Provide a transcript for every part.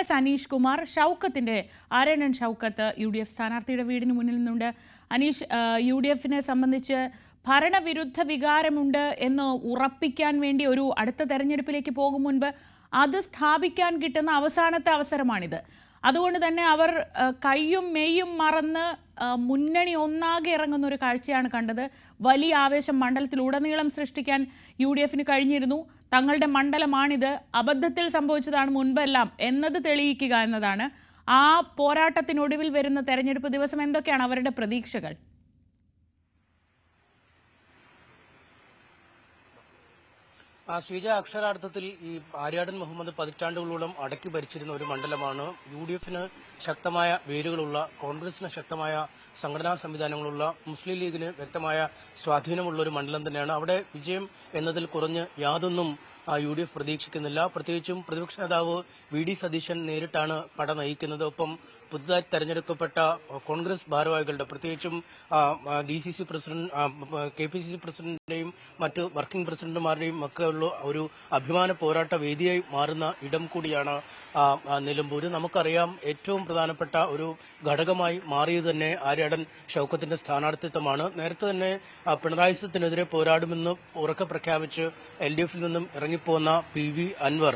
S Aneesh Kumar ഷൗക്കത്തിന്റെ Aryadan Shoukath UDF സ്ഥാനാർത്ഥിയുടെ വീടിന് മുന്നിൽ നിന്നുണ്ട്. അനീഷ്, UDFനെ സംബന്ധിച്ച് ഭരണവിരുദ്ധ വികാരമുണ്ട് എന്ന് ഉറപ്പിക്കാൻ വേണ്ടി ഒരു അടുത്ത തെരഞ്ഞെടുപ്പിലേക്ക് പോകും മുൻപ് അത് സ്ഥാപിക്കാൻ കിട്ടുന്ന അവസാനത്തെ അവസരമാണിത്. അതുകൊണ്ട് തന്നെ അവർ കയ്യും മെയ്യും മറന്ന് മുന്നണി ഒന്നാകെ ഇറങ്ങുന്ന ഒരു കാഴ്ചയാണ് കണ്ടത്. വലിയ ആവേശം മണ്ഡലത്തിലുടനീളം സൃഷ്ടിക്കാൻ UDFന് കഴിഞ്ഞിരുന്നു. തങ്ങളുടെ മണ്ഡലമാണിത്, അബദ്ധത്തിൽ സംഭവിച്ചതാണ് മുൻപെല്ലാം എന്നത് തെളിയിക്കുക എന്നതാണ്. ആ പോരാട്ടത്തിനൊടുവിൽ വരുന്ന തെരഞ്ഞെടുപ്പ് ദിവസം എന്തൊക്കെയാണ് അവരുടെ പ്രതീക്ഷകൾ? ശ്രീജ, അക്ഷരാർത്ഥത്തിൽ ഈ ആര്യാടൻ മുഹമ്മദ് പതിറ്റാണ്ടുകളോളം അടക്കി ഭരിച്ചിരുന്ന ഒരു മണ്ഡലമാണ്. UDFന് ശക്തമായ വേരുകളുള്ള, കോൺഗ്രസിന് ശക്തമായ സംഘടനാ സംവിധാനങ്ങളുള്ള, മുസ്ലിം ലീഗിന് വ്യക്തമായ സ്വാധീനമുള്ള ഒരു മണ്ഡലം തന്നെയാണ്. അവിടെ വിജയം എന്നതിൽ കുറഞ്ഞ് യാതൊന്നും UDF പ്രതീക്ഷിക്കുന്നില്ല. പ്രത്യേകിച്ചും പ്രതിപക്ഷ നേതാവ് VD സതീശൻ നേരിട്ടാണ് പട നയിക്കുന്നത്. ഒപ്പം പുതുതായി തെരഞ്ഞെടുക്കപ്പെട്ട കോൺഗ്രസ് ഭാരവാഹികളുടെ, പ്രത്യേകിച്ചും DCC പ്രസിഡന്റ്, KPCC പ്രസിഡന്റിന്റെയും മറ്റ് വർക്കിംഗ് പ്രസിഡന്റുമാരുടെയും ഒക്കെ ഉള്ള ഒരു അഭിമാന പോരാട്ട വേദിയായി മാറുന്ന ഇടം കൂടിയാണ് നിലമ്പൂര്. നമുക്കറിയാം, ഏറ്റവും പ്രധാനപ്പെട്ട ഒരു ഘടകമായി മാറിയത് തന്നെ ആര്യാടൻ ഷൗക്കത്തിന്റെ സ്ഥാനാർത്ഥിത്വമാണ്. നേരത്തെ തന്നെ പിണറായി സത്തിനെതിരെ പോരാടുമെന്ന് ഉറക്കെ പ്രഖ്യാപിച്ച് LDFിൽ നിന്നും ഇറങ്ങിപ്പോന്ന PV അൻവർ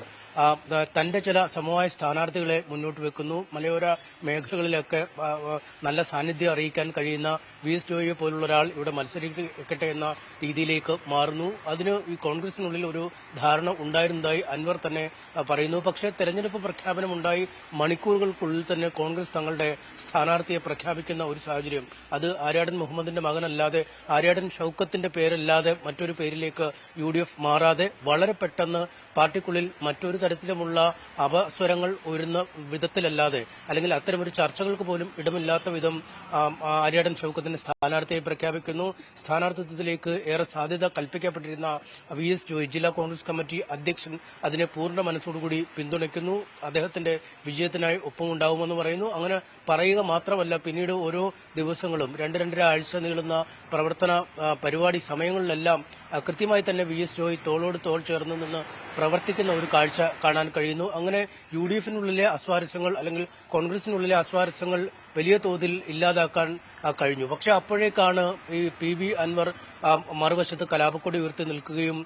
തന്റെ ചില സമവായ സ്ഥാനാർത്ഥികളെ മുന്നോട്ട് വെക്കുന്നു. മലയോര മേഖലകളിലൊക്കെ നല്ല സാന്നിധ്യം അറിയിക്കാൻ കഴിയുന്ന VS ജോയിയെ പോലുള്ള ഒരാൾ ഇവിടെ മത്സരിക്കട്ടെ എന്ന രീതിയിലേക്ക് മാറുന്നു. അതിന് ഈ കോൺഗ്രസിനുള്ളിൽ ഒരു ധാരണ ഉണ്ടായിരുന്നതായി അൻവർ തന്നെ പറയുന്നു. പക്ഷേ തെരഞ്ഞെടുപ്പ് പ്രഖ്യാപനമുണ്ടായി മണിക്കൂറുകൾക്കുള്ളിൽ തന്നെ കോൺഗ്രസ് തങ്ങളുടെ സ്ഥാനാർത്ഥിയെ പ്രഖ്യാപിക്കുന്ന ഒരു സാഹചര്യം, അത് ആര്യാടൻ മുഹമ്മദിന്റെ മകനല്ലാതെ, ആര്യാടൻ ഷൗക്കത്തിന്റെ പേരല്ലാതെ മറ്റൊരു പേരിലേക്ക് UDF മാറാതെ വളരെ പെട്ടെന്ന് പാർട്ടിക്കുള്ളിൽ മറ്റൊരു തരത്തിലുമുള്ള അപസ്വരങ്ങൾ ഉയരുന്ന വിധത്തിലല്ലാതെ, അല്ലെങ്കിൽ അത്തരമൊരു ചർച്ചകൾക്ക് പോലും ഇടമില്ലാത്ത വിധം ആര്യാടൻ ഷൗക്കത്തിന്റെ സ്ഥാനാർത്ഥിയെ പ്രഖ്യാപിക്കുന്നു. സ്ഥാനാർത്ഥിത്വത്തിലേക്ക് ഏറെ സാധ്യത കൽപ്പിക്കപ്പെട്ടിരുന്ന VS ജോയി, ജില്ലാ കോൺഗ്രസ് കമ്മിറ്റി അധ്യക്ഷൻ, അതിനെ പൂർണ്ണ മനസ്സോടുകൂടി പിന്തുണയ്ക്കുന്നു. അദ്ദേഹത്തിന്റെ വിജയത്തിനായി ഒപ്പമുണ്ടാവുമെന്ന് പറയുന്നു. അങ്ങനെ പറയുക മാത്രമല്ല, പിന്നീട് ഓരോ ദിവസങ്ങളും 2-2.5 ആഴ്ച നീളുന്ന പ്രവർത്തന പരിപാടി സമയങ്ങളിലെല്ലാം കൃത്യമായി തന്നെ VS ജോയി തോളോട് തോൾ ചേർന്ന് നിന്ന് പ്രവർത്തിക്കുന്ന ഒരു കാഴ്ച കാണാൻ കഴിയുന്നു. അങ്ങനെ UDFിനുള്ളിലെ അസ്വാരസ്യങ്ങൾ, അല്ലെങ്കിൽ കോൺഗ്രസിനുള്ളിലെ അസ്വാരസ്യങ്ങൾ വലിയ തോതിൽ ഇല്ലാതാക്കാൻ കഴിഞ്ഞു. പക്ഷെ അപ്പോഴേക്കാണ് ഈ PV അൻവർ മറുവശത്ത് കലാപക്കൊടി ഉയർത്തി നിൽക്കുകയും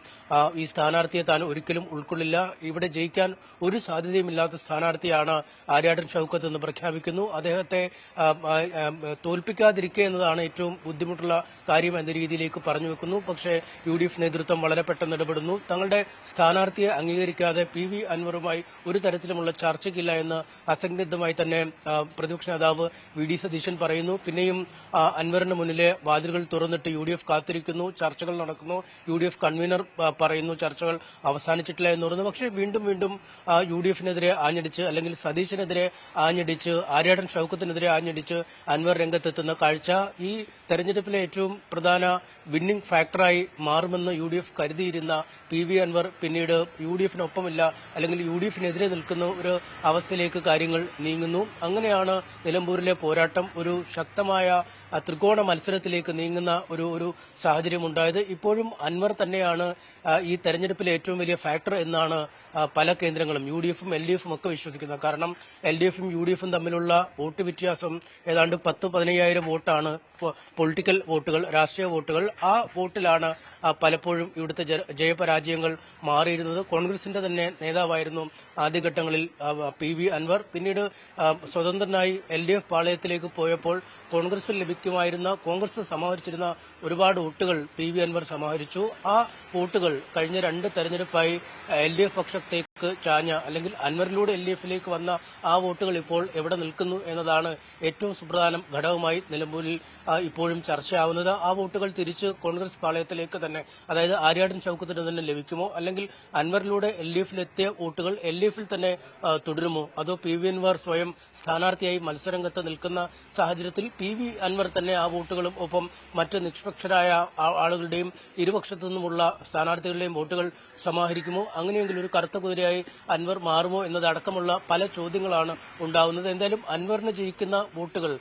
ഈ സ്ഥാനാർത്ഥിയെ താൻ ഒരിക്കലും ഉൾക്കൊള്ളില്ല, ഇവിടെ ജയിക്കാൻ ഒരു സാധ്യതയുമില്ലാത്ത സ്ഥാനാർത്ഥിയാണ് ആര്യാടൻ ഷൗക്കത്ത് എന്ന് പ്രഖ്യാപിക്കുന്നു. അദ്ദേഹത്തെ തോൽപ്പിക്കാതിരിക്കുക എന്നതാണ് ഏറ്റവും ബുദ്ധിമുട്ടുള്ള കാര്യം എന്ന രീതിയിലേക്ക് പറഞ്ഞു വെക്കുന്നു. പക്ഷേ UDF നേതൃത്വം വളരെ പെട്ടെന്ന് ഇടപെടുന്നു. തങ്ങളുടെ സ്ഥാനാർത്ഥിയെ അംഗീകരിക്കാതെ PV അൻവറുമായി ഒരു തരത്തിലുമുള്ള ചർച്ചയ്ക്കില്ല എന്ന് അസന്നിഗ്ധമായി തന്നെ പ്രതിപക്ഷ നേതാവ് VD സതീശൻ പറയുന്നു. പിന്നെയും അൻവറിന് മുന്നിലെ വാതിലുകൾ തുറന്നിട്ട് UDF കാത്തിരിക്കുന്നു. ചർച്ചകൾ നടക്കുന്നു. UDF കൺവീനർ പറയുന്നു ചർച്ചകൾ അവസാനിച്ചിട്ടില്ല എന്ന് പറയുന്നു. പക്ഷേ വീണ്ടും വീണ്ടും UDFനെതിരെ ആഞ്ഞടിച്ച്, അല്ലെങ്കിൽ സതീശനെതിരെ ആഞ്ഞടിച്ച്, ആര്യാടൻ ഷൗക്കത്തിനെതിരെ ആഞ്ഞടിച്ച് അൻവർ രംഗത്തെത്തുന്ന കാഴ്ച ഈ തെരഞ്ഞെടുപ്പിലെ ഏറ്റവും പ്രധാന വിന്നിംഗ് ഫാക്ടറായി മാറുമെന്ന് UDF കരുതിയിരുന്ന PV അൻവർ പിന്നീട് UDFിനൊപ്പമില്ല, അല്ലെങ്കിൽ UDFിനെതിരെ നിൽക്കുന്ന ഒരു അവസ്ഥയിലേക്ക് കാര്യങ്ങൾ നീങ്ങുന്നു. അങ്ങനെയാണ് നിലമ്പൂരിലെ പോരാട്ടം ഒരു ശക്തമായ ത്രികോണ മത്സരത്തിലേക്ക് നീങ്ങുന്ന ഒരു സാഹചര്യം ഉണ്ടായത്. ഇപ്പോഴും അൻവർ തന്നെയാണ് ഈ തെരഞ്ഞെടുപ്പിലെ ഏറ്റവും വലിയ ഫാക്ടർ എന്നാണ് പല കേന്ദ്രങ്ങളും, UDFും LDFും ഒക്കെ വിശ്വസിക്കുന്നത്. കാരണം LDFും UDFും തമ്മിലുള്ള വോട്ട് വ്യത്യാസം ഏതാണ്ട് 10-15,000 വോട്ടാണ്, പൊളിറ്റിക്കൽ വോട്ടുകൾ, രാഷ്ട്രീയ വോട്ടുകൾ. ആ വോട്ടിലാണ് പലപ്പോഴും ഇവിടുത്തെ ജയപരാജയങ്ങൾ മാറിയിരുന്നത്. കോൺഗ്രസിന്റെ തന്നെ നേതാവായിരുന്നു ആദ്യഘട്ടങ്ങളിൽ PV അൻവർ. പിന്നീട് സ്വതന്ത്രനായി LDF പാളയത്തിലേക്ക് പോയപ്പോൾ കോൺഗ്രസിൽ ലഭിക്കുമായിരുന്ന, കോൺഗ്രസ് സമാഹരിച്ചിരുന്ന ഒരുപാട് വോട്ടുകൾ PV അൻവർ സമാഹരിച്ചു. ആ വോട്ടുകൾ കഴിഞ്ഞ 2 തെരഞ്ഞെടുപ്പായി LDF പക്ഷത്തേക്ക് ചാഞ്ഞ, അല്ലെങ്കിൽ അൻവറിലൂടെ LDFിലേക്ക് വന്ന ആ വോട്ടുകൾ ഇപ്പോൾ എവിടെ നിൽക്കുന്നു എന്നതാണ് ഏറ്റവും സുപ്രധാന ഘടകമായി നിലമ്പൂരിൽ ഇപ്പോഴും ചർച്ചയാവുന്നത്. ആ വോട്ടുകൾ തിരിച്ച് കോൺഗ്രസ് പാളയത്തിലേക്ക് തന്നെ, അതായത് ആര്യാടൻ ഷൗക്കത്തിന് തന്നെ ലഭിക്കുമോ, അല്ലെങ്കിൽ അൻവറിലൂടെ LDFിലെത്തിയ വോട്ടുകൾ LDFിൽ തന്നെ തുടരുമോ, അതോ PV അൻവർ സ്വയം സ്ഥാനാർത്ഥിയായി മത്സരരംഗത്ത് നിൽക്കുന്ന സാഹചര്യത്തിൽ PV അൻവർ തന്നെ ആ വോട്ടുകളും ഒപ്പം മറ്റ് നിഷ്പക്ഷരായ ആളുകളുടെയും ഇരുപക്ഷത്തു നിന്നുമുള്ള സ്ഥാനാർത്ഥികളുടെയും വോട്ടുകൾ സമാഹരിക്കുമോ? അങ്ങനെയെങ്കിൽ ഒരു കറുത്ത കുതിരയായി അൻവർ മാറുമോ എന്നതടക്കമുള്ള പല ചോദ്യങ്ങളാണ് ഉണ്ടാവുന്നത്. എന്തായാലും അൻവറിന് ജയിക്കുന്ന വോട്ടുകൾ,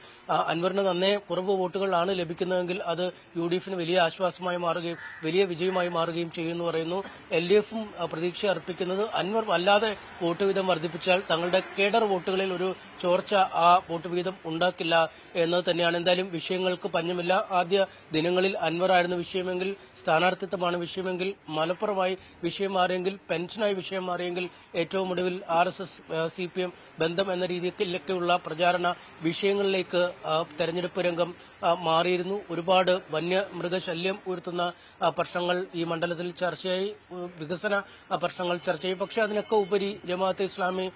അൻവറിന് നന്നേ കുറവ് വോട്ടുകളാണ് ലഭിക്കുന്നതെങ്കിൽ അത് UDFിന് വലിയ ആശ്വാസമായി മാറുകയും വലിയ വിജയമായി മാറുകയും ചെയ്യുമെന്ന് പറയുന്നു. LDFും പ്രതീക്ഷ അർപ്പിക്കുന്നത് അൻവർ അല്ലാതെ വോട്ട് വീതം വർദ്ധിപ്പിച്ചാൽ തങ്ങളുടെ കേഡർ വോട്ടുകളിൽ ഒരു ചോർച്ച ആ വോട്ട് വീതം ഉണ്ടാക്കില്ല എന്നത് തന്നെയാണ്. എന്തായാലും വിഷയങ്ങൾക്ക് പഞ്ഞമില്ല. ആദ്യ ദിനങ്ങളിൽ അൻവറായിരുന്നു വിഷയമെങ്കിൽ, സ്ഥാനാർത്ഥിത്വമാണ് വിഷയമെങ്കിൽ, മലപ്പുറമായി വിഷയം മാറിയെങ്കിൽ, പെൻഷനായി വിഷയം മാറിയെങ്കിൽ, ഏറ്റവും ഒടുവിൽ RSS CPM ബന്ധം എന്ന രീതിയിലൊക്കെയുള്ള പ്രചാരണ വിഷയങ്ങളിലേക്ക് തെരഞ്ഞെടുപ്പ് രംഗം മാറിയിരുന്നു. ഒരുപാട് വന്യമൃഗശല്യം ഉയർത്തുന്ന പ്രശ്നങ്ങൾ ഈ മണ്ഡലത്തിൽ ചർച്ചയായി, വികസന പ്രശ്നങ്ങൾ ചർച്ചയായി. പക്ഷെ അതിനൊക്കെ ഉപരി ജമാഅത്തെ ഇസ്ലാമി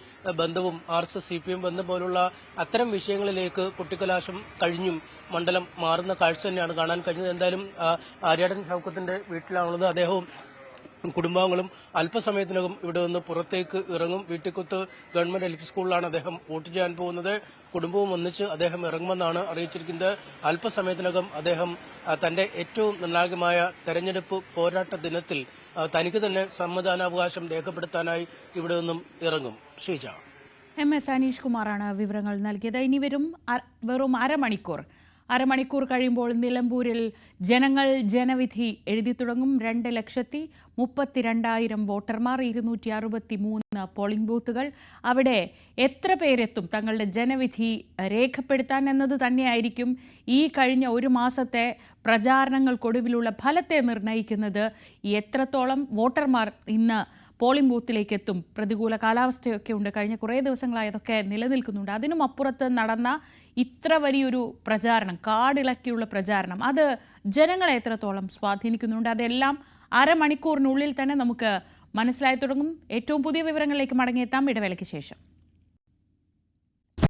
ബന്ധവും RSS CPM ബന്ധം പോലുള്ള അത്തരം വിഷയങ്ങളിലേക്ക് കുട്ടിക്കലാശം കഴിഞ്ഞും മണ്ഡലം മാറുന്ന കാഴ്ച തന്നെയാണ് കാണാൻ കഴിഞ്ഞത്. എന്തായാലും ആര്യാടൻ ഷൗക്കത്തിന്റെ വീട്ടിലാണുള്ളത്. അദ്ദേഹവും കുടുംബാംഗങ്ങളും അല്പസമയത്തിനകം ഇവിടെ നിന്ന് പുറത്തേക്ക് ഇറങ്ങും. വീട്ടിക്കുത്ത് ഗവൺമെന്റ് LP സ്കൂളിലാണ് അദ്ദേഹം വോട്ട് ചെയ്യാൻ പോകുന്നത്. കുടുംബവും ഒന്നിച്ച് അദ്ദേഹം ഇറങ്ങുമെന്നാണ് അറിയിച്ചിരിക്കുന്നത്. അല്പസമയത്തിനകം അദ്ദേഹം തന്റെ ഏറ്റവും നിർണായകമായ തെരഞ്ഞെടുപ്പ് പോരാട്ട ദിനത്തിൽ തനിക്ക് തന്നെ സമ്മതിദാനാവകാശം രേഖപ്പെടുത്താനായി ഇവിടെ നിന്നും ഇറങ്ങും. ഷീജ. MS അനീഷ് കുമാറാണ് വിവരങ്ങൾ നൽകിയത്. ഇനി വെറും അരമണിക്കൂർ കഴിയുമ്പോൾ നിലമ്പൂരിൽ ജനങ്ങൾ ജനവിധി എഴുതി തുടങ്ങും. 2,32,000 വോട്ടർമാർ, 263 പോളിംഗ് ബൂത്തുകൾ. അവിടെ എത്ര പേരെത്തും തങ്ങളുടെ ജനവിധി രേഖപ്പെടുത്താൻ എന്നത് തന്നെയായിരിക്കും ഈ കഴിഞ്ഞ ഒരു മാസത്തെ പ്രചാരണങ്ങൾക്കൊടുവിലുള്ള ഫലത്തെ നിർണ്ണയിക്കുന്നത്. എത്രത്തോളം വോട്ടർമാർ ഇന്ന് പോളിംഗ് ബൂത്തിലേക്ക് എത്തും. പ്രതികൂല കാലാവസ്ഥയൊക്കെ ഉണ്ട്, കഴിഞ്ഞ കുറേ ദിവസങ്ങളായി അതൊക്കെ നിലനിൽക്കുന്നുണ്ട്. അതിനും അപ്പുറത്ത് നടന്ന ഇത്ര വലിയൊരു പ്രചാരണം, കാടിളക്കിയുള്ള പ്രചാരണം, അത് ജനങ്ങളെ എത്രത്തോളം സ്വാധീനിക്കുന്നുണ്ട്, അതെല്ലാം അരമണിക്കൂറിനുള്ളിൽ തന്നെ നമുക്ക് മനസ്സിലായി തുടങ്ങും. ഏറ്റവും പുതിയ വിവരങ്ങളിലേക്ക് മടങ്ങിയെത്താം ഇടവേളയ്ക്ക് ശേഷം.